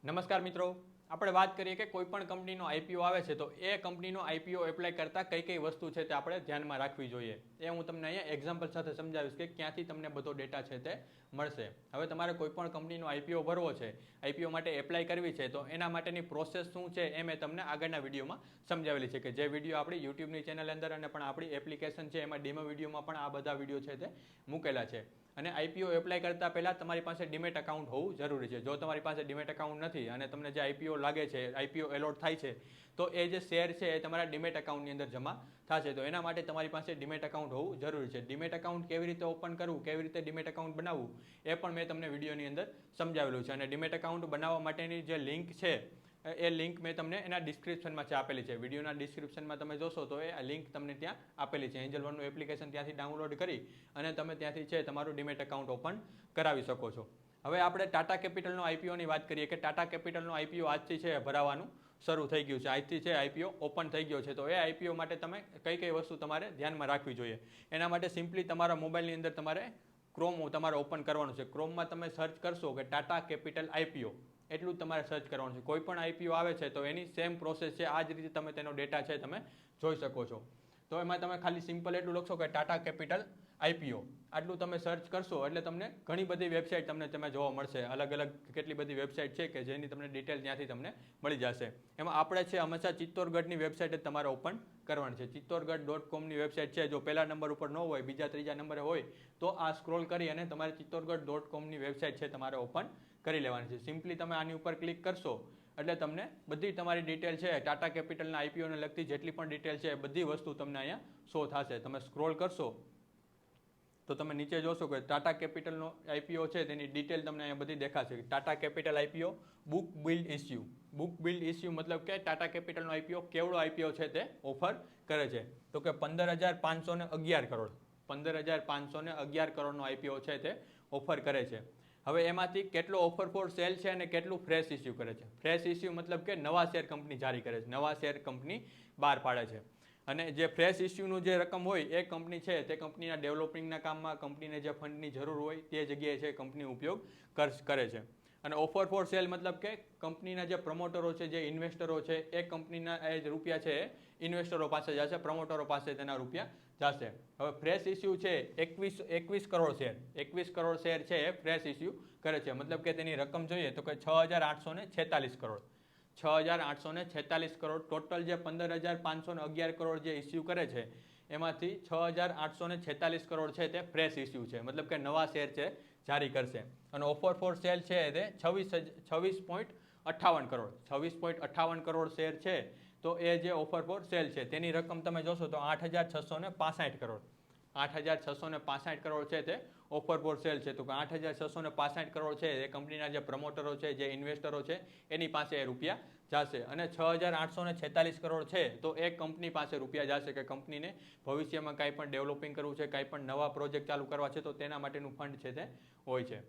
નમસ્કાર મિત્રો, આપણે વાત કરીએ કે કોઈ પણ કંપનીનો આઈપીઓ આવે છે તો એ કંપનીનો આઈપીઓ એપ્લાય કરતા કઈ કઈ વસ્તુ છે તે આપણે ધ્યાનમાં રાખવી જોઈએ. એ હું તમને અહીંયા એક્ઝામ્પલ સાથે સમજાવીશ કે ક્યાંથી તમને બધો ડેટા છે તે મળશે. હવે તમારે કોઈ પણ કંપનીનો આઈપીઓ ભરવો છે, આઈપીઓ માટે એપ્લાય કરવી છે, તો એના માટેની પ્રોસેસ શું છે એ મેં તમને આગળના વિડીયોમાં સમજાવેલી છે, કે જે વિડીયો આપણી યુટ્યુબની ચેનલ અંદર અને પણ આપણી એપ્લિકેશન છે એમાં ડેમો વિડીયોમાં પણ આ બધા વિડીયો છે તે મૂકેલા છે. અને આઈપીઓ એપ્લાય કરતા પહેલા તમારી પાસે ડીમેટ એકાઉન્ટ હોવું જરૂરી છે. જો તમારી પાસે ડીમેટ એકાઉન્ટ નથી અને તમને જે આઈપીઓ લાગે છે, આઈપીઓ એલોટ થાય છે, તો એ જે શેર છે એ તમારા ડીમેટ એકાઉન્ટની અંદર જમા થશે. તો એના માટે તમારી પાસે ડીમેટ એકાઉન્ટ હોવું જરૂરી છે. ડીમેટ એકાઉન્ટ કેવી રીતે ઓપન કરવું, કેવી રીતે ડીમેટ એકાઉન્ટ બનાવવું, એ પણ મેં તમને વિડીયોની અંદર સમજાવેલું છે. અને ડીમેટ એકાઉન્ટ બનાવવા માટેની જે લિંક છે એ લિંક મેં તમને એના ડિસ્ક્રિપ્શનમાં છે આપેલી છે. વિડીયોના ડિસ્ક્રિપ્શનમાં તમે જોશો તો એ લિંક તમને ત્યાં આપેલી છે. એન્જલ વનનું એપ્લિકેશન ત્યાંથી ડાઉનલોડ કરી અને તમે ત્યાંથી છે તમારું ડીમેટ એકાઉન્ટ ઓપન કરાવી શકો છો. હવે આપણે ટાટા કેપિટલનો આઈપીઓની વાત કરીએ કે ટાટા કેપિટલનો આઈપીઓ આજથી છે ભરાવાનું શરૂ થઈ ગયું છે. આજથી છે આઈપીઓ ઓપન થઈ ગયો છે. તો એ આઈપીઓ માટે તમે કઈ કઈ વસ્તુ તમારે ધ્યાનમાં રાખવી જોઈએ. એના માટે સિમ્પલી તમારા મોબાઈલની અંદર તમારે ક્રોમ તમારે ઓપન કરવાનું છે. ક્રોમમાં તમે સર્ચ કરશો કે ટાટા કેપિટલ આઈપીઓ, એટલું જ તમારે સર્ચ કરવાનું છે. કોઈ પણ આઈપીઓ આવે છે તો એની સેમ પ્રોસેસ છે. આ જ રીતે તમે તેનો ડેટા છે તમે જોઈ શકો છો. તો એમાં તમે ખાલી સિમ્પલ એટલું લખશો કે ટાટા કેપિટલ આઈપીઓ, આટલું તમે સર્ચ કરશો એટલે તમને ઘણી બધી વેબસાઇટ તમે જોવા મળશે. અલગ અલગ કેટલી બધી વેબસાઇટ છે કે જેની તમને ડિટેલ ત્યાંથી તમને મળી જશે. એમાં આપણે છે હંમેશા ચિત્તોડગઢની વેબસાઇટ જ તમારે ઓપન કરવાની છે. ચિત્તોડગઢ.comની વેબસાઇટ છે. જો પહેલા નંબર ઉપર ન હોય, બીજા ત્રીજા નંબરે હોય, તો આ સ્ક્રોલ કરી અને તમારે ચિત્તોડગઢ.comની વેબસાઇટ છે તમારે ઓપન કરી લેવાની છે. સિમ્પલી તમે આની ઉપર ક્લિક કરશો એટલે તમને બધી તમારી ડિટેલ છે, ટાટા કેપિટલના આઈપીઓને લગતી જેટલી પણ ડિટેલ છે એ બધી વસ્તુ તમને અહીંયા શો થશે. તમે સ્ક્રોલ કરશો તો તમે નીચે જોશો કે ટાટા કેપિટલનો આઈપીઓ છે તેની ડિટેલ તમને અહીંયા બધી દેખાશે. Tata capital IPO book build issue. Book build issue મતલબ કે ટાટા કેપિટલનો આઈપીઓ કેવડો આઈપીઓ છે તે ઓફર કરે છે. તો કે 15,511 કરોડ, 15,511 કરોડનો આઈપીઓ છે તે ઓફર કરે છે. હવે એમાંથી કેટલો ઓફર ફોર સેલ છે અને કેટલું ફ્રેશ ઇસ્યુ કરે છે. ફ્રેશ ઇસ્યુ મતલબ કે નવા શેર કંપની જારી કરે છે, નવા શેર કંપની બહાર પાડે છે. અને જે ફ્રેશ ઇસ્યુનું જે રકમ હોય એ કંપની છે તે કંપનીના ડેવલપિંગના કામમાં, કંપનીને જે ફંડની જરૂર હોય તે જગ્યાએ છે કંપની ઉપયોગ કરે છે. અને ઓફર ફોર સેલ મતલબ કે કંપનીના જે પ્રમોટરો છે, જે ઇન્વેસ્ટરો છે, એ કંપનીના એ રૂપિયા છે એ ઇન્વેસ્ટરો પાસે જશે, પ્રમોટરો પાસે તેના રૂપિયા જશે. હવે ફ્રેશ ઇસ્યુ છે 21 કરોડ શેર, 21 કરોડ શેર છે એ ફ્રેશ ઇસ્યુ કરે છે. મતલબ કે તેની રકમ જોઈએ તો કે 6,846 કરોડ, 6,846 કરોડ. ટોટલ જે 15,511 કરોડ જે ઇસ્યુ કરે છે એમાંથી 6,846 કરોડ છે તે ફ્રેશ ઇસ્યુ છે, મતલબ કે નવા શેર છે જારી કરશે. અને ઓફર ફોર સેલ છે તે 26.58 કરોડ, 26.58 કરોડ શેર છે. તો એ જે ઓફર ફોર સેલ છે તેની રકમ તમે જોશો તો 8,665 કરોડ, 8,665 કરોડ છે તે ઓફર ફોર સેલ છે. તો 8,665 કરોડ છે એ કંપનીના જે પ્રમોટરો છે, જે ઇન્વેસ્ટરો છે એની પાસે એ રૂપિયા જશે. અને 6,846 કરોડ છે તો એ કંપની પાસે રૂપિયા જશે કે કંપનીને ભવિષ્યમાં કાંઈ પણ ડેવલપિંગ કરવું છે, કાંઈ પણ નવા પ્રોજેક્ટ ચાલુ કરવા છે તો તેના માટેનું ફંડ છે તે હોય છે.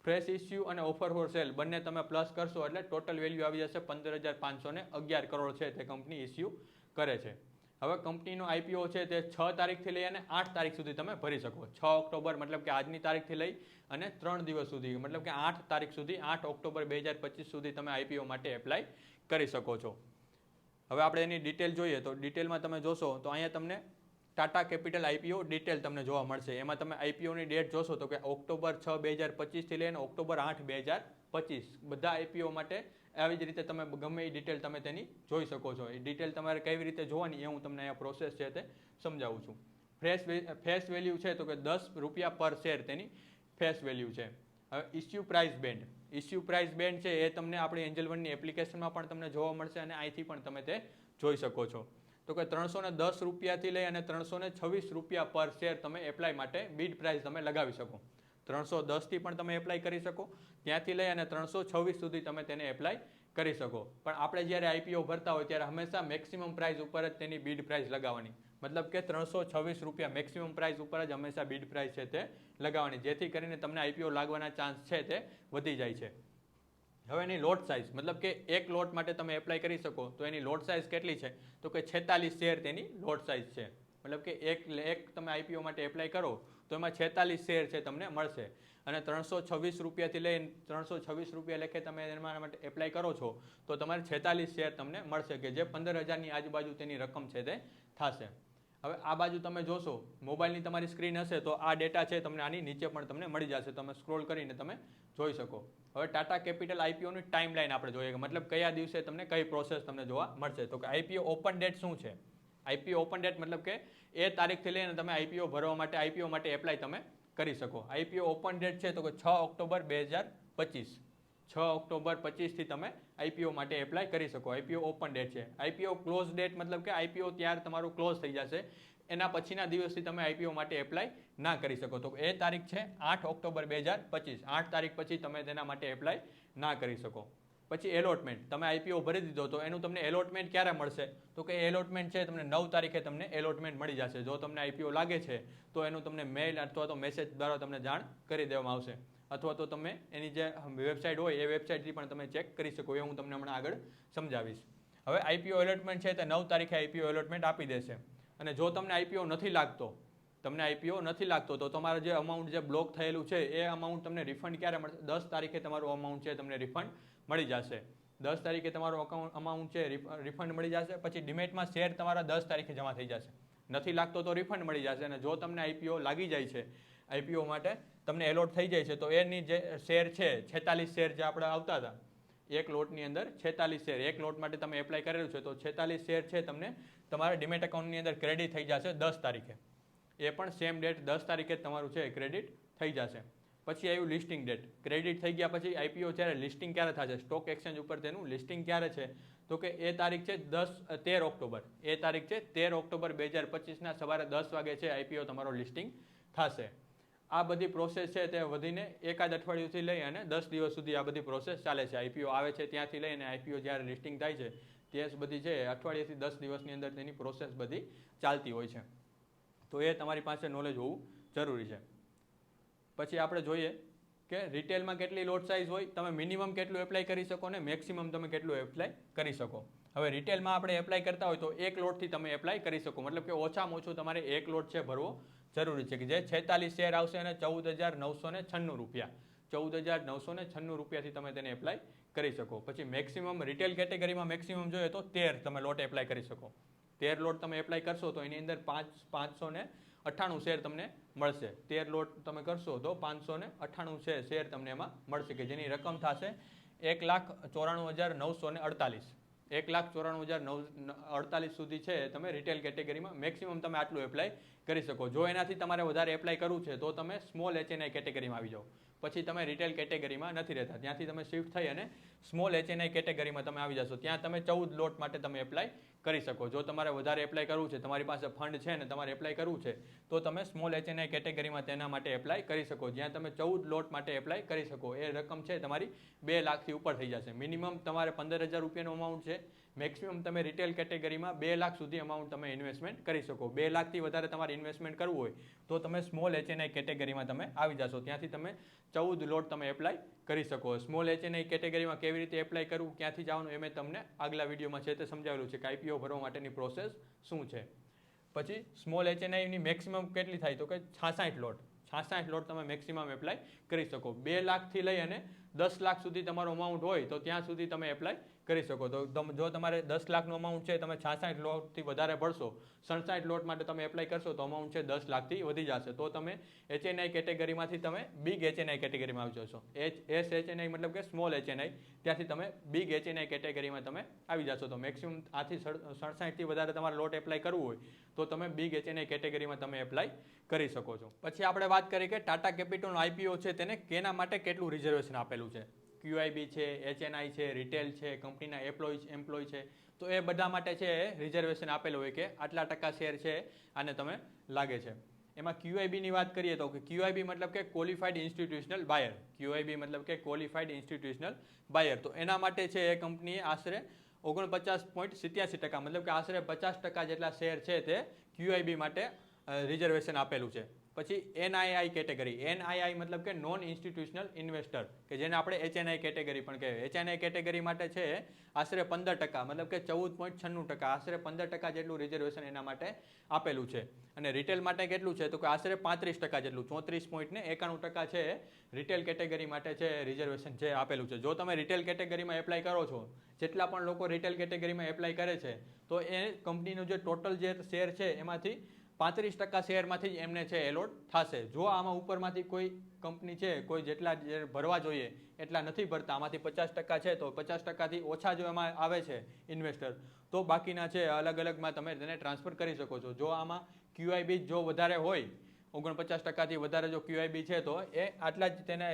ફ્રેશ ઇસ્યુ અને ઓફર ફોર સેલ બંને તમે પ્લસ કરશો એટલે ટોટલ વેલ્યુ આવી જશે 15,511 કરોડ છે તે કંપની ઇસ્યુ કરે છે. હવે કંપનીનો આઈપીઓ છે તે 6 તારીખથી લઈ અને 8 તારીખ સુધી તમે ભરી શકો. 6 ઓક્ટોબર મતલબ કે આજની તારીખથી લઈ અને 3 દિવસ સુધી, મતલબ કે 8 તારીખ સુધી, 8 ઓક્ટોબર 2025 સુધી તમે આઈપીઓ માટે એપ્લાય કરી શકો છો. હવે આપણે એની ડિટેલ જોઈએ તો ડિટેલમાં તમે જોશો તો અહીંયા તમને ટાટા કેપિટલ આઈપીઓ ડિટેલ તમને જોવા મળશે. એમાં તમે આઈપીઓની ડેટ જોશો તો કે ઓક્ટોબર 6, 2025થી લઈને ઓક્ટોબર 8, 2025 બધા આઈપીઓ માટે આવી જ રીતે તમે ગમે એ ડિટેલ તમે તેની જોઈ શકો છો. એ ડિટેલ તમારે કેવી રીતે જોવાની એ હું તમને અહીંયા પ્રોસેસ છે તે સમજાવું છું. ફેસ વેલ્યુ છે તો કે 10 રૂપિયા પર શેર તેની ફેસ વેલ્યુ છે. હવે issue price band, issue price band છે એ તમને આપણી એન્જલ વનની એપ્લિકેશનમાં પણ તમને જોવા મળશે અને અહીંથી પણ તમે તે જોઈ શકો છો. તો કે 310 રૂપિયાથી લઈ અને 326 રૂપિયા પર શેર તમે એપ્લાય માટે બીડ પ્રાઇસ તમે લગાવી શકો. 310થી પણ તમે એપ્લાય કરી શકો, ત્યાંથી લઈ અને 326 સુધી તમે તેને એપ્લાય કરી શકો. પણ આપણે જ્યારે આઈપીઓ ભરતા હોય ત્યારે હંમેશા મેક્સિમમ પ્રાઇસ ઉપર જ તેની બીડ પ્રાઇસ લગાવવાની. મતલબ કે 326 રૂપિયા મેક્સિમમ પ્રાઇસ ઉપર જ હંમેશા બીડ પ્રાઇસ છે તે લગાવવાની, જેથી કરીને તમને આઈપીઓ લાગવાના ચાન્સ છે તે વધી જાય છે. હવે એની લોટ સાઇઝ મતલબ કે એક લોટ માટે તમે એપ્લાય કરી શકો તો એની લોટ સાઇઝ કેટલી છે તો કે 46 શેર તેની લોટ સાઇઝ છે. મતલબ કે એક તમે આઈપીઓ માટે એપ્લાય કરો તો એમાં 46 શેર છે તમને મળશે. અને 326 રૂપિયાથી લઈને 326 રૂપિયા લેખે તમે એના માટે એપ્લાય કરો છો તો તમારે 46 શેર તમને મળશે કે જે 15,000ની આજુબાજુ તેની રકમ છે તે થશે. હવે આ બાજુ તમે જોશો મોબાઈલની તમારી સ્ક્રીન હશે તો આ ડેટા છે તમને આની નીચે પણ તમને મળી જશે, તમે સ્ક્રોલ કરીને તમે જોઈ શકો. હવે ટાટા કેપિટલ આઈપીઓની ટાઈમ લાઈન આપણે જોઈએ કે મતલબ કયા દિવસે તમને કઈ પ્રોસેસ તમને જોવા મળશે. તો કે આઈપીઓ ઓપન ડેટ શું છે? આઈપીઓ ઓપન ડેટ મતલબ કે એ તારીખથી લઈને તમે આઈપીઓ ભરવા માટે આઈપીઓ માટે એપ્લાય તમે કરી શકો. આઈપીઓ ઓપન ડેટ છે તો કે 6 ઓક્ટોબર 2025, 6 ઓક્ટોબર 25થી તમે આઈપીઓ માટે એપ્લાય કરી શકો. આઈપીઓ ઓપન ડેટ છે. આઈપીઓ ક્લોઝ ડેટ મતલબ કે આઈપીઓ ત્યાર તમારું ક્લોઝ થઈ જશે, એના પછીના દિવસથી તમે આઈપીઓ માટે એપ્લાય ના કરી શકો. તો એ તારીખ છે 8 ઓક્ટોબર 2025, 8 તારીખ પછી તમે તેના માટે એપ્લાય ના કરી શકો. પછી એલોટમેન્ટ, તમે આઈપીઓ ભરી દીધો તો એનું તમને એલોટમેન્ટ ક્યારે મળશે? તો કે એલોટમેન્ટ છે તમને 9 તારીખે તમને એલોટમેન્ટ મળી જશે. જો તમને આઈપીઓ લાગે છે તો એનું તમને મેઇલ અથવા તો મેસેજ દ્વારા તમને જાણ કરી દેવામાં આવશે, અથવા તો તમે એની જે વેબસાઇટ હોય એ વેબસાઇટથી પણ તમે ચેક કરી શકો. એ હું તમને હમણાં આગળ સમજાવીશ. હવે આઈપીઓ એલોટમેન્ટ છે તે 9 તારીખે આઈપીઓ એલોટમેન્ટ આપી દેશે. અને જો તમને આઈપીઓ નથી લાગતો તો તમારું જે અમાઉન્ટ જે બ્લોક થયેલું છે એ અમાઉન્ટ તમને રિફંડ ક્યારે મળશે? 10 તારીખે તમારું અમાઉન્ટ છે તમને રિફંડ મળી જશે. 10 તારીખે તમારું અમાઉન્ટ છે રિફંડ મળી જશે. પછી ડિમેટમાં શેર તમારા 10 તારીખે જમા થઈ જશે. નથી લાગતો તો રિફંડ મળી જશે. અને જો તમને આઈપીઓ લાગી જાય છે, આઈપીઓ માટે તમને એલોટ થઈ જાય છે તો એની જે શેર છે 46 શેર જે આપણે આવતા હતા એક લોટની અંદર 46 શેર, એક લોટ માટે તમે એપ્લાય કરેલું છે તો 46 શેર છે તમને તમારા ડિમેટ એકાઉન્ટની અંદર ક્રેડિટ થઈ જશે 10 તારીખે. એ પણ સેમ ડેટ 10 તારીખે તમારું છે ક્રેડિટ થઈ જશે. પછી આવ્યું લિસ્ટિંગ ડેટ. ક્રેડિટ થઈ ગયા પછી આઈપીઓ જ્યારે લિસ્ટિંગ ક્યારે થશે, સ્ટોક એક્સચેન્જ ઉપર તેનું લિસ્ટિંગ ક્યારે છે? તો કે એ તારીખ છે 13 ઓક્ટોબર. એ તારીખ છે 13 ઓક્ટોબર 2025ના સવારે 10 વાગે છે આઈપીઓ તમારો લિસ્ટિંગ થશે. આ બધી પ્રોસેસ છે તે વધીને એકાદ અઠવાડિયુંથી લઈ અને 10 દિવસ સુધી આ બધી પ્રોસેસ ચાલે છે. આઈપીઓ આવે છે ત્યાંથી લઈને આઈપીઓ જ્યારે લિસ્ટિંગ થાય છે તે બધી છે અઠવાડિયાથી 10 દિવસની અંદર તેની પ્રોસેસ બધી ચાલતી હોય છે. તો એ તમારી પાસે નોલેજ હોવું જરૂરી છે. પછી આપણે જોઈએ કે રિટેલમાં કેટલી લોટ સાઇઝ હોય, તમે મિનિમમ કેટલું એપ્લાય કરી શકો ને મેક્સિમમ તમે કેટલું એપ્લાય કરી શકો. હવે રિટેલમાં આપણે એપ્લાય કરતા હોય તો એક લોટથી તમે એપ્લાય કરી શકો, મતલબ કે ઓછામાં ઓછું તમારે એક લોટ છે ભરવો જરૂરી છે કે જે 46 શેર આવશે અને 14,996 રૂપિયા, 14,996 રૂપિયાથી તમે તેને એપ્લાય કરી શકો. પછી મેક્સિમમ રિટેલ કેટેગરીમાં મેક્સિમમ જોઈએ તો 13 તમે લોટ એપ્લાય કરી શકો. 13 લોટ તમે એપ્લાય કરશો તો એની અંદર 598 શેર તમને મળશે. 13 લોટ તમે કરશો તો 598 શેર તમને એમાં મળશે કે જેની રકમ થશે 1,94,948. 1,94,948 સુધી છે તમે રિટેલ કેટેગરીમાં મેક્સિમમ તમે આટલું એપ્લાય કરી શકો. જો એનાથી તમારે વધારે એપ્લાય કરવું છે તો તમે સ્મોલ એચએનઆઈ કેટેગરીમાં આવી જાઓ. પછી તમે રિટેલ કેટેગરીમાં નથી રહેતા, ત્યાંથી તમે શિફ્ટ થઈ અને સ્મોલ એચએનઆઈ કેટેગરીમાં તમે આવી જશો. ત્યાં તમે 14 લોટ માટે તમે એપ્લાય કરી શકો. જો તમારે વધારે એપ્લાય કરવું છે, તમારી પાસે ફંડ છે ને તમારે એપ્લાય કરવું છે તો તમે સ્મોલ એચએનઆઈ કેટેગરીમાં તેના માટે એપ્લાય કરી શકો, જ્યાં તમે 14 લોટ માટે એપ્લાય કરી શકો. એ રકમ છે તમારી 2 લાખથી ઉપર થઈ જશે. મિનિમમ તમારે 15,000 રૂપિયાનું અમાઉન્ટ છે. મેક્સિમમ તમે રિટેલ કેટેગરીમાં 2 લાખ સુધી અમાઉન્ટ તમે ઇન્વેસ્ટમેન્ટ કરી શકો. 2 લાખથી વધારે તમારે ઇન્વેસ્ટમેન્ટ કરવું હોય તો તમે સ્મોલ એચએનઆઈ કેટેગરીમાં તમે આવી જશો. ત્યાંથી તમે 14 લોટ તમે એપ્લાય કરી શકો. સ્મોલ એચએનઆઈ કેટેગરીમાં કેવી રીતે એપ્લાય કરવું, ક્યાંથી જવાનું, એ મેં તમને આગલા વિડીયોમાં છે તે સમજાવેલું છે કે આઈપીઓ ભરવા માટેની પ્રોસેસ શું છે. પછી સ્મોલ એચએનઆઈની મેક્સિમમ કેટલી થાય તો કે 66 લોટ. 66 લોટ તમે મેક્સિમમ એપ્લાય કરી શકો. 2 લાખથી લઈ અને 10 લાખ સુધી તમારો અમાઉન્ટ હોય તો ત્યાં સુધી તમે એપ્લાય કરી શકો. તો જો તમારે 10 લાખનું અમાઉન્ટ છે તમે 66 લોટથી વધારે ભરશો, 67 લોટ માટે તમે એપ્લાય કરશો તો અમાઉન્ટ છે 10 લાખથી વધી જશે. તો તમે એચએનઆઈ કેટેગરીમાંથી તમે બિગ એચએનઆઈ કેટેગરીમાં આવી જશો. એસ એચએનઆઈ મતલબ કે સ્મોલ એચએનઆઈ, ત્યાંથી તમે બિગ એચએનઆઈ કેટેગરીમાં તમે આવી જશો. તો મેક્સિમમ આથી 67થી વધારે તમારે લોટ એપ્લાય કરવું હોય તો તમે બિગ એચએનઆઈ કેટેગરીમાં તમે એપ્લાય કરી શકો છો. પછી આપણે વાત કરીએ કે ટાટા કેપિટલનો આઈપીઓ છે તેને કેના માટે કેટલું રિઝર્વેશન આપેલું છે. ક્યુઆઈબી છે, એચએનઆઈ છે, રિટેલ છે, કંપનીના એમ્પ્લોય છે, તો એ બધા માટે છે રિઝર્વેશન આપેલું હોય કે આટલા ટકા શેર છે આને તમે લાગે છે. એમાં ક્યુઆઈબીની વાત કરીએ તો ક્યુઆઈબી મતલબ કે ક્વોલિફાઈડ ઇન્સ્ટિટ્યુશનલ બાયર. ક્યુઆઈબી મતલબ કે ક્વોલિફાઈડ ઇન્સ્ટિટ્યુશનલ બાયર. તો એના માટે છે એ કંપનીએ આશરે 49.87% મતલબ કે આશરે 50% જેટલા શેર છે તે ક્યુઆઈબી માટે રિઝર્વેશન આપેલું છે. પછી NII કેટેગરી. NII મતલબ કે નોન ઇન્સ્ટિટ્યુશનલ ઇન્વેસ્ટર, કે જેને આપણે HNI કેટેગરી પણ કહેવાય. HNI કેટેગરી માટે છે આશરે 15%, મતલબ કે 14.96%, આશરે 15% જેટલું રિઝર્વેશન એના માટે આપેલું છે. અને રિટેલ માટે કેટલું છે તો કે આશરે 35% જેટલું, 34.91% છે રિટેલ કેટેગરી માટે છે રિઝર્વેશન છે આપેલું છે. જો તમે રિટેલ કેટેગરીમાં એપ્લાય કરો છો, જેટલા પણ લોકો રિટેલ કેટેગરીમાં એપ્લાય કરે છે, તો એ કંપનીનું જે ટોટલ જે શેર છે એમાંથી 35% શેરમાંથી જ એમને છે એલોટ થશે. જો આમાં ઉપરમાંથી કોઈ કંપની છે, કોઈ જેટલા ભરવા જોઈએ એટલા નથી ભરતા, આમાંથી 50% છે, તો 50%થી ઓછા જો એમાં આવે છે ઇન્વેસ્ટર, તો બાકીના છે અલગ અલગમાં તમે તેને ટ્રાન્સફર કરી શકો છો. જો આમાં QIB જો વધારે હોય, 49%થી વધારે જો QIB છે, તો એ આટલા જ તેને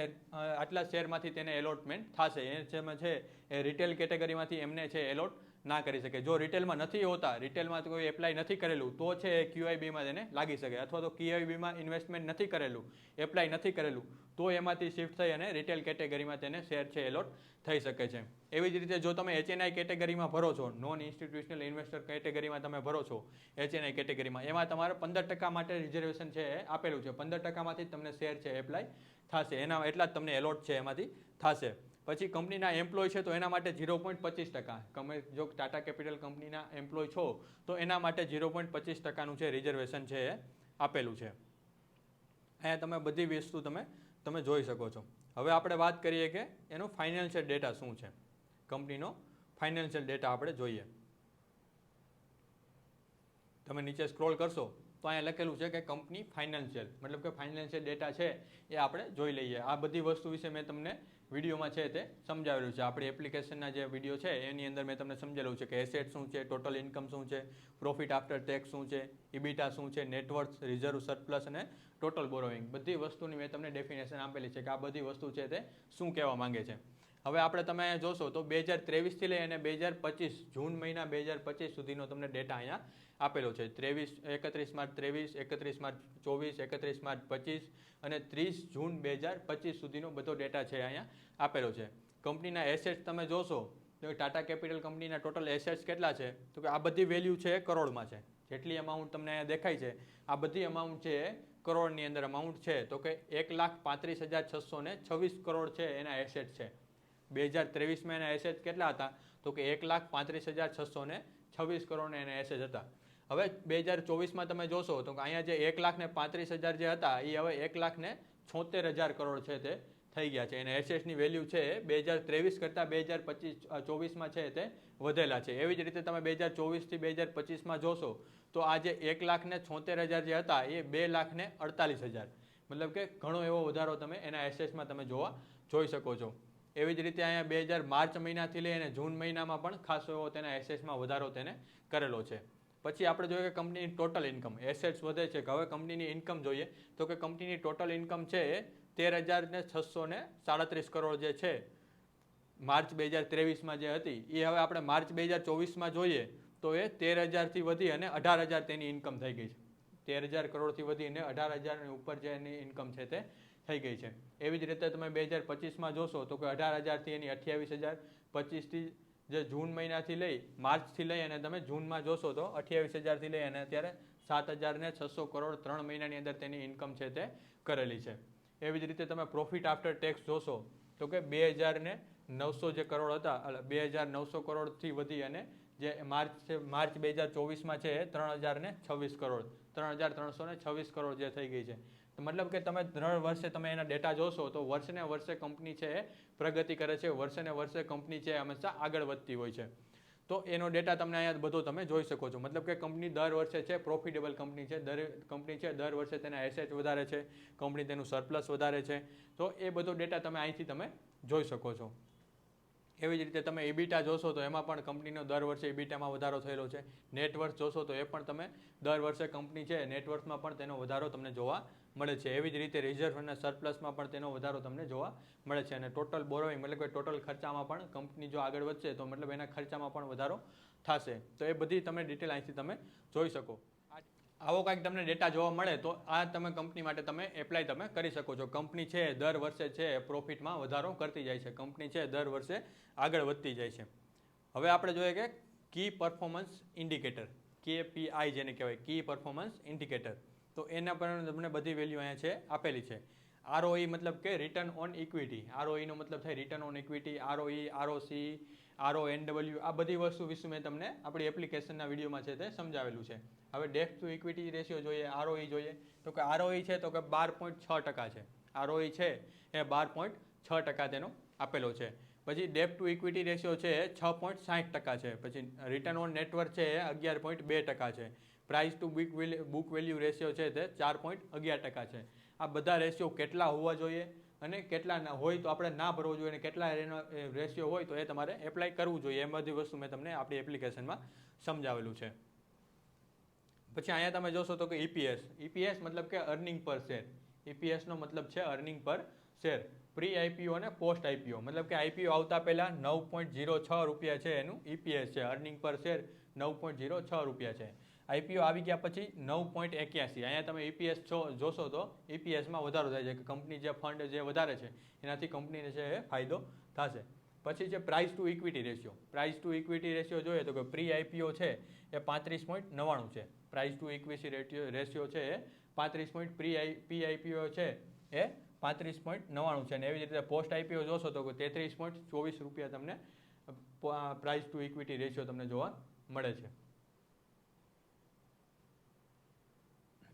આટલા શેરમાંથી તેને એલોટમેન્ટ થશે. એ જેમાં છે એ રિટેલ કેટેગરીમાંથી એમને છે એલોટ ના કરી શકે. જો રિટેલમાં નથી હોતા, રિટેલમાં કોઈ એપ્લાય નથી કરેલું, તો છે એ QIBમાં તેને લાગી શકે. અથવા તો QIBમાં ઇન્વેસ્ટમેન્ટ નથી કરેલું, એપ્લાય નથી કરેલું, તો એમાંથી શિફ્ટ થઈ અને રિટેલ કેટેગરીમાં તેને શેર છે એલોટ થઈ શકે છે. એવી જ રીતે જો તમે HNI કેટેગરીમાં ભરો છો, નોન ઇન્સ્ટિટ્યુશનલ ઇન્વેસ્ટર કેટેગરીમાં તમે ભરો છો HNI કેટેગરીમાં, એમાં તમારે 15% માટે રિઝર્વેશન છે એ આપેલું છે. 15%માંથી તમને શેર છે એપ્લાય થશે, એના એટલા જ તમને એલોટ છે એમાંથી થશે. પછી કંપનીના એમ્પ્લોય છે તો એના માટે 0.25%. તમે જો ટાટા કેપિટલ કંપનીના એમ્પ્લોય છો તો એના માટે 0.25%નું છે રિઝર્વેશન છે એ આપેલું છે. અહીંયા તમે બધી વસ્તુ તમે જોઈ શકો છો. હવે આપણે વાત કરીએ કે એનો ફાઇનાન્શિયલ ડેટા શું છે. કંપનીનો ફાઇનાન્શિયલ ડેટા આપણે જોઈએ. તમે નીચે સ્ક્રોલ કરશો તો અહીંયા લખેલું છે કે કંપની ફાઇનાન્શિયલ, મતલબ કે ફાઇનાન્શિયલ ડેટા છે એ આપણે જોઈ લઈએ. આ બધી વસ્તુ વિશે મેં તમને વિડીયોમાં છે તે સમજાવેલું છે. આપણી એપ્લિકેશનના જે વિડીયો છે એની અંદર મેં તમને સમજાવેલું છે કે એસેટ શું છે, ટોટલ ઇન્કમ શું છે, પ્રોફિટ આફ્ટર ટેક્સ શું છે, ઇબિટા શું છે, નેટવર્થ, રિઝર્વ, સરપ્લસ અને ટોટલ બોરોઇંગ, બધી વસ્તુની મેં તમને ડેફિનેશન આપેલી છે કે આ બધી વસ્તુ છે તે શું કહેવા માંગે છે. હવે આપણે તમે જોશો તો 2023થી લઈ અને 2025 જૂન મહિના 2025 સુધીનો તમને ડેટા અહીંયા આપેલો છે. 31 માર્ચ 23, 31 માર્ચ 24, 31 માર્ચ 25 અને 30 જૂન 2025 સુધીનો બધો ડેટા છે અહીંયા આપેલો છે. કંપનીના એસેટ્સ તમે જોશો તો ટાટા કેપિટલ કંપનીના ટોટલ એસેટ્સ કેટલા છે તો કે આ બધી વેલ્યુ છે એ કરોડમાં છે. જેટલી અમાઉન્ટ તમને અહીંયા દેખાય છે આ બધી અમાઉન્ટ છે એ કરોડની અંદર અમાઉન્ટ છે. તો કે 1,35,626 કરોડ છે એના એસેટ છે. 2023માં એના એસેટ કેટલા હતા તો કે 1,35,626 કરોડના એના એસેટ હતા. હવે 2024માં તમે જોશો તો અહીંયા જે 1,35,000 જે હતા એ હવે 1,76,000 કરોડ છે તે થઈ ગયા છે. એના એસેટ્સની વેલ્યુ છે 2023 કરતાં 2024માં છે તે વધેલા છે. એવી જ રીતે તમે 2024થી 2025માં જોશો તો આ જે 1,76,000 જે હતા એ 2,48,000, મતલબ કે ઘણો એવો વધારો તમે એના એસેટ્સમાં તમે જોઈ શકો છો. એવી જ રીતે અહીંયા માર્ચ મહિનાથી લઈ અને જૂન મહિનામાં પણ ખાસો એવો તેના એસેટ્સમાં વધારો તેને કરેલો છે. પછી આપણે જોઈએ કે કંપનીની ટોટલ ઇન્કમ, એસેટ્સ વધે છે કે હવે કંપનીની ઇન્કમ જોઈએ તો કે કંપનીની ટોટલ ઇન્કમ છે એ 13,637 કરોડ જે છે માર્ચ 2023માં જે હતી એ હવે આપણે માર્ચ 2024માં જોઈએ તો એ 13,000થી વધી અને 18,000 તેની ઇન્કમ થઈ ગઈ છે. 13,000 કરોડથી વધી અને 18,000 ઉપર જે એની ઇન્કમ છે તે થઈ ગઈ છે. એવી જ રીતે તમે 2025માં જોશો તો કે 18,000થી એની 28,000, 25થી જે જૂન મહિનાથી લઈ માર્ચથી લઈ અને તમે જૂનમાં જોશો તો 28,000થી લઈ અને અત્યારે 7,600 કરોડ 3 મહિનાની અંદર તેની ઇન્કમ છે તે કરેલી છે. એવી જ રીતે તમે પ્રોફિટ આફ્ટર ટેક્સ જોશો તો કે 2,900 જે કરોડ હતા, 2,900 કરોડથી વધી અને જે માર્ચ 2024માં છે એ 3,026 કરોડ, 3,326 કરોડ જે થઈ ગઈ છે. મતલબ કે તમે દર વર્ષે તમે એના ડેટા જોશો તો વર્ષે ને વર્ષે કંપની છે એ પ્રગતિ કરે છે, વર્ષે ને વર્ષે કંપની છે હંમેશા આગળ વધતી હોય છે. તો એનો ડેટા તમને અહીંયા બધો તમે જોઈ શકો છો. મતલબ કે કંપની દર વર્ષે છે પ્રોફિટેબલ કંપની છે, કંપની છે દર વર્ષે તેના એસેટ વધારે છે, કંપની તેનું સરપ્લસ વધારે છે. તો એ બધો ડેટા તમે અહીંથી તમે જોઈ શકો છો. એવી જ રીતે તમે ઇબિટા જોશો તો એમાં પણ કંપનીનો દર વર્ષે ઇબિટામાં વધારો થયેલો છે. નેટવર્થ જોશો તો એ પણ તમે દર વર્ષે કંપની છે નેટવર્થમાં પણ તેનો વધારો તમને જોવા મળે છે. એવી જ રીતે રિઝર્વ અને સરપ્લસમાં પણ તેનો વધારો તમને જોવા મળે છે. અને ટોટલ બોરોઇંગ મતલબ કે ટોટલ ખર્ચામાં પણ કંપની જો આગળ વધશે તો મતલબ એના ખર્ચામાં પણ વધારો થશે. તો એ બધી તમે ડિટેલ અહીંથી તમે જોઈ શકો. આવો કાંઈક તમને ડેટા જોવા મળે તો આ તમે કંપની માટે તમે એપ્લાય તમે કરી શકો છો. કંપની છે દર વર્ષે છે પ્રોફિટમાં વધારો કરતી જાય છે, કંપની છે દર વર્ષે આગળ વધતી જાય છે. હવે આપણે જોઈએ કે કી પરફોર્મન્સ ઇન્ડિકેટર, KPI જેને કહેવાય, કી પરફોર્મન્સ ઇન્ડિકેટર. તો એના પર તમને બધી વેલ્યુ અહીંયા છે આપેલી છે. ROE મતલબ કે રિટર્ન ઓન ઇક્વિટી. ROE નો મતલબ થાય return on equity. ROE, ROC, RONW આ બધી વસ્તુ વિશે મેં તમને આપણી એપ્લિકેશનના વિડીયોમાં છે તે સમજાવેલું છે. હવે ડેટ ટુ ઇક્વિટી રેશિયો જોઈએ, ROE જોઈએ. તો કે ROE છે તો કે 12.6% છે. ROE છે એ 12.6% તેનો આપેલો છે. પછી ડેટ ટુ ઇક્વિટી રેશિયો છે એ 6.60% છે. પછી રિટર્ન ઓન નેટવર્થ છે એ 11.2% છે. Price two book value ratio છે તે 4.11% છે. આ બધા રેશિયો કેટલા હોવા જોઈએ અને કેટલા ના હોય તો આપણે ના ભરવો જોઈએ અને કેટલા રેશિયો હોય તો એ તમારે એપ્લાય કરવું જોઈએ. એ બધી વસ્તુ મેં તમને આપણી એપ્લિકેશનમાં સમજાવેલું છે. પછી અહીંયા તમે જોશો તો કે EPS. EPS મતલબ કે અર્નિંગ પર શેર. EPS નો મતલબ છે અર્નિંગ પર શેર. પ્રી IPO અને પોસ્ટ IPO મતલબ કે IPO આવતા પહેલા 9.06 રૂપિયા છે એનું EPS છે. અર્નિંગ પર શેર 9.06 રૂપિયા છે. IPO આવી ગયા પછી 9.81. અહીંયા તમે EPS જોશો તો EPSમાં વધારો થાય છે કે કંપની જે ફંડ જે વધારે છે એનાથી કંપનીને છે એ ફાયદો થશે. પછી છે price two equity ratio. Price two equity ratio જોઈએ તો કે પ્રી IPO છે એ 35.99 છે. પ્રાઇસ ટુ ઇક્વિટી રેશિયો છે એ 35. પ્રી IPO છે એ 35.99 છે. અને એવી જ રીતે પોસ્ટ IPO જોશો તો 33.24 રૂપિયા તમને પ્રાઇસ ટુ ઇક્વિટી રેશિયો તમને જોવા મળે છે.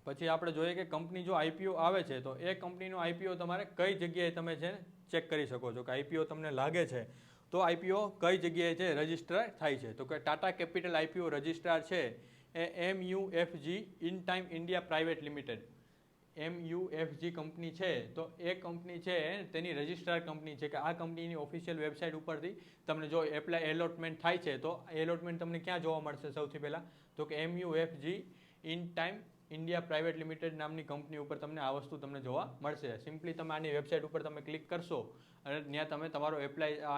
પછી આપણે જોઈએ કે કંપની જો IPO આવે છે તો એ કંપનીનો IPO તમારે કઈ જગ્યાએ તમે છે ચેક કરી શકો છો કે IPO તમને લાગે છે તો IPO કઈ જગ્યાએ છે રજિસ્ટર થાય છે. તો કે ટાટા કેપિટલ IPO રજિસ્ટ્રાર છે એ MUFG in time India private limited. MUFG company છે તો એ કંપની છે તેની રજિસ્ટ્રાર કંપની છે કે આ કંપનીની ઓફિશિયલ વેબસાઇટ ઉપરથી તમને જો એલોટમેન્ટ થાય છે તો એલોટમેન્ટ તમને ક્યાં જોવા મળશે સૌથી પહેલાં તો કે MUFG in time India private limited નામની કંપની ઉપર તમને આ વસ્તુ તમને જોવા મળશે. સિમ્પલી તમે આની વેબસાઇટ ઉપર તમે ક્લિક કરશો અને ત્યાં તમે તમારો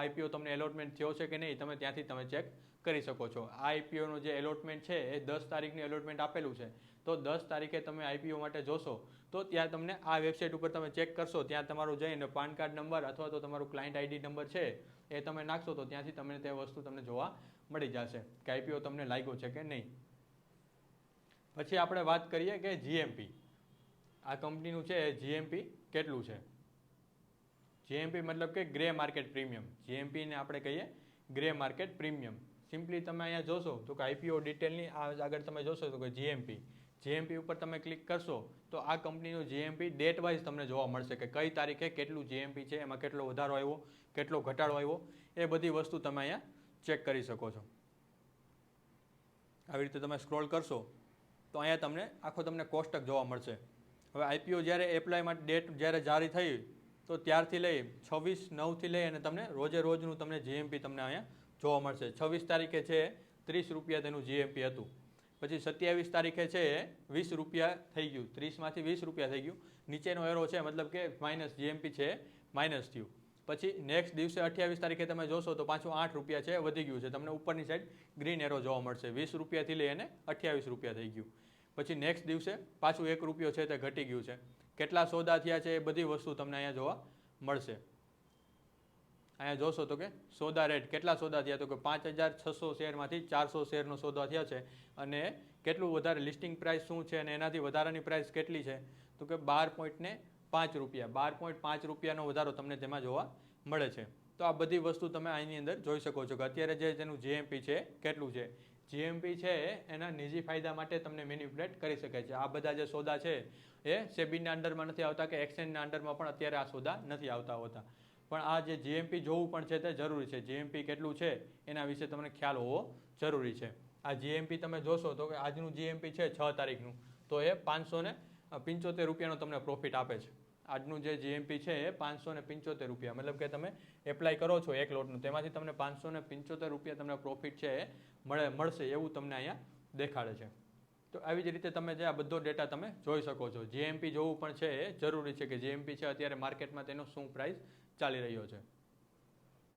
IPO તમને એલોટમેન્ટ થયો છે કે નહીં તમે ત્યાંથી તમે ચેક કરી શકો છો. આ IPOનો જે એલોટમેન્ટ છે એ 10 તારીખનું એલોટમેન્ટ આપેલું છે. તો 10 તારીખે તમે IPO માટે જોશો તો ત્યાં તમને આ વેબસાઇટ ઉપર તમે ચેક કરશો ત્યાં તમારું જઈને પાન કાર્ડ નંબર અથવા તો તમારું ક્લાયન્ટ ID નંબર છે એ તમે નાખશો તો ત્યાંથી તમને તે વસ્તુ તમને જોવા મળી જશે કે IPO તમને લાગ્યો છે કે નહીં. પછી આપણે વાત કરીએ કે GMP. આ કંપનીનું છે GMP કેટલું છે. GMP મતલબ કે ગ્રે માર્કેટ પ્રીમિયમ. GMP ને આપણે કહીએ ગ્રે માર્કેટ પ્રીમિયમ. સિમ્પલી તમે અહીંયા જોશો તો કે IPO ડિટેલની આગળ તમે જોશો તો કે GMP ઉપર તમે ક્લિક કરશો તો આ કંપનીનું GMP ડેટ વાઇઝ તમને જોવા મળશે કે કઈ તારીખે કેટલું GMP છે, એમાં કેટલો વધારો આવ્યો, કેટલો ઘટાડો આવ્યો, એ બધી વસ્તુ તમે અહીંયા ચેક કરી શકો છો. આવી રીતે તમે સ્ક્રોલ કરશો તો અહીંયા તમને આખો તમને કોષ્ટક જોવા મળશે. હવે IPO જ્યારે એપ્લાય માટે ડેટ જ્યારે જારી થઈ તો ત્યારથી લઈ 26/9 લઈ અને તમને રોજે રોજનું તમને GMP તમને અહીંયા જોવા મળશે. 26 તારીખે છે 30 રૂપિયા તેનું GMP હતું. પછી 27 તારીખે છે 20 રૂપિયા થઈ ગયું. 30માંથી 20 રૂપિયા થઈ ગયું. નીચેનો એરો છે મતલબ કે માઇનસ GMP છે માઇનસ થયું. પછી નેક્સ્ટ દિવસે 28 તારીખે તમે જોશો તો પાછું 8 રૂપિયા છે વધી ગયું છે. તમને ઉપરની સાઈડ ગ્રીન એરો જોવા મળશે. 20 રૂપિયાથી લઈ અને 28 રૂપિયા થઈ ગયું. પછી નેક્સ્ટ દિવસે પાછું 1 રૂપિયો છે તે ઘટી ગયું છે. કેટલા સોદા થયા છે એ બધી વસ્તુ તમને અહીંયા જોવા મળશે. અહીંયા જોશો તો કે સોદા રેટ કેટલા સોદા થયા તો કે 5600 શેરમાંથી 400 શેરનો સોદા થયા છે અને કેટલું વધારે લિસ્ટિંગ પ્રાઇસ શું છે અને એનાથી વધારાની પ્રાઇસ કેટલી છે તો કે 12.5 રૂપિયા. 12.5 રૂપિયાનો વધારો તમને તેમાં જોવા મળે છે. તો આ બધી વસ્તુ તમે આની અંદર જોઈ શકો છો કે અત્યારે જે તેનું GMP છે કેટલું છે. GMP છે એના નિજી ફાયદા માટે તમને મેન્યુપ્યુલેટ કરી શકે છે. આ બધા જે સોદા છે એ સેબીના અંડરમાં નથી આવતા કે એક્સચેન્જના અંડરમાં પણ અત્યારે આ સોદા નથી આવતા હોતા. પણ આ જે GMP જોવું પણ છે તે જરૂરી છે. GMP કેટલું છે એના વિશે તમને ખ્યાલ હોવો જરૂરી છે. આ GMP તમે જોશો તો કે આજનું GMP છે 6 તારીખનું તો એ 575 રૂપિયાનો તમને પ્રોફિટ આપે છે. આજનું જે GMP છે એ 575 રૂપિયા મતલબ કે તમે એપ્લાય કરો છો એક લોટનું તેમાંથી તમને 575 રૂપિયા તમને પ્રોફિટ છે એ મળશે એવું તમને અહીંયા દેખાડે છે. તો આવી જ રીતે તમે જે આ બધો ડેટા તમે જોઈ શકો છો. GMP જોવું પણ છે એ જરૂરી છે કે GMP છે અત્યારે માર્કેટમાં તેનો શું પ્રાઇસ ચાલી રહ્યો છે.